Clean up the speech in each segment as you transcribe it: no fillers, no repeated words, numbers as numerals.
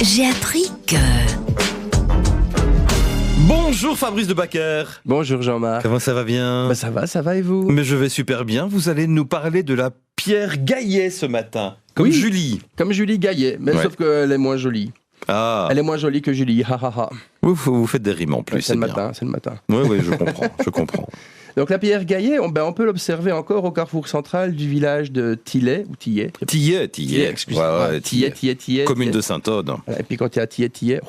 J'ai appris que... Bonjour Fabrice de Bacquer. Bonjour Jean-Marc. Comment ça va bien? Ça va et vous? Mais je vais super bien. Vous allez nous parler de la pierre Gaillet ce matin. Comme Oui. Julie. Comme Julie Gaillet, mais Ouais. sauf qu'elle est moins jolie. Ah, Elle est moins jolie que Julie, ha ha ha. vous faites des rimes en plus, C'est le bien. matin, c'est le matin. Oui, je comprends, je comprends. Donc la pierre Gaillet, on peut l'observer encore au carrefour central du village de Tillet, ou Tillet. Tillet. Excusez-moi. Ouais, Tillet. Commune de Saint-Aude. Voilà, et puis quand il y a Tillet.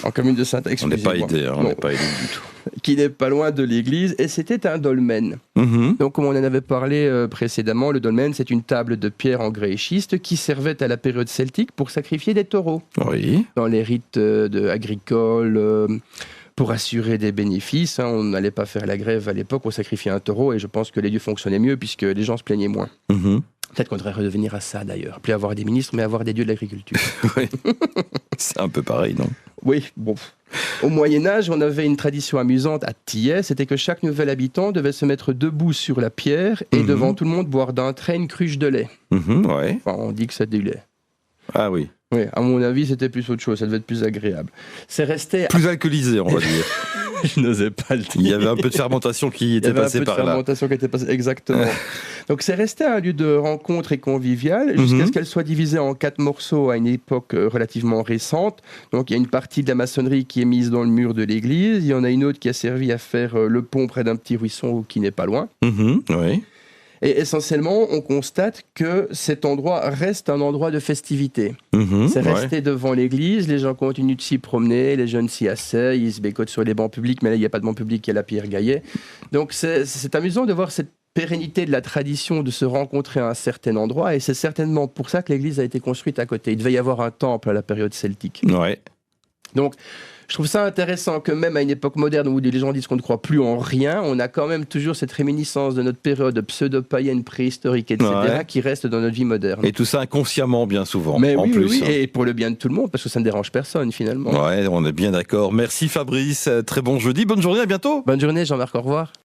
En commune de Saint, On n'est excusez-moi. pas aidé, on Non, n'est pas aidé du tout. qui n'est pas loin de l'église, et c'était un dolmen. Mhm. Donc, comme on en avait parlé précédemment, le dolmen, c'est une table de pierre en grès et schiste qui servait à la période celtique pour sacrifier des taureaux. Oui. Dans les rites agricoles, pour assurer des bénéfices, on n'allait pas faire la grève à l'époque, on sacrifiait un taureau, et je pense que les dieux fonctionnaient mieux puisque les gens se plaignaient moins. Mhm. Peut-être qu'on devrait redevenir à ça d'ailleurs. Plus avoir des ministres, mais avoir des dieux de l'agriculture. Oui. C'est un peu pareil, non? Oui, bon. Au Moyen-Âge, on avait une tradition amusante à Tillet, c'était que chaque nouvel habitant devait se mettre debout sur la pierre et devant tout le monde boire d'un trait une cruche de lait. Mhm, ouais. Enfin, on dit que c'est du lait. Ah oui. Oui, à mon avis, c'était plus autre chose, ça devait être plus agréable. C'est resté... Plus alcoolisé, on va dire. Je n'osais pas le dire. Il y avait un peu de fermentation qui Il y était avait passée un peu de par là. fermentation qui était passée, exactement. Donc c'est resté un lieu de rencontre et convivial jusqu'à ce qu'elle soit divisée en 4 morceaux à une époque relativement récente. Donc il y a une partie de la maçonnerie qui est mise dans le mur de l'église, il y en a une autre qui a servi à faire le pont près d'un petit ruisseau qui n'est pas loin. Mhm, oui. Et essentiellement, on constate que cet endroit reste un endroit de festivité. Mhm, C'est ouais. resté devant l'église, les gens continuent de s'y promener, les jeunes s'y asseyent, ils se bécotent sur les bancs publics, mais là il n'y a pas de banc public, il y a la pierre Gaillet. Donc c'est amusant de voir cette pérennité de la tradition de se rencontrer à un certain endroit, et c'est certainement pour ça que l'église a été construite à côté. Il devait y avoir un temple à la période celtique. Ouais. Donc je trouve ça intéressant que même à une époque moderne où les gens disent qu'on ne croit plus en rien, on a quand même toujours cette réminiscence de notre période pseudo-païenne, préhistorique, etc., Ouais. qui reste dans notre vie moderne. Et tout ça inconsciemment, bien souvent. Mais en oui, plus. oui, et pour le bien de tout le monde, parce que ça ne dérange personne finalement. Ouais, on est bien d'accord. Merci Fabrice. Très bon jeudi. Bonne journée. À bientôt. Bonne journée Jean-Marc, au revoir.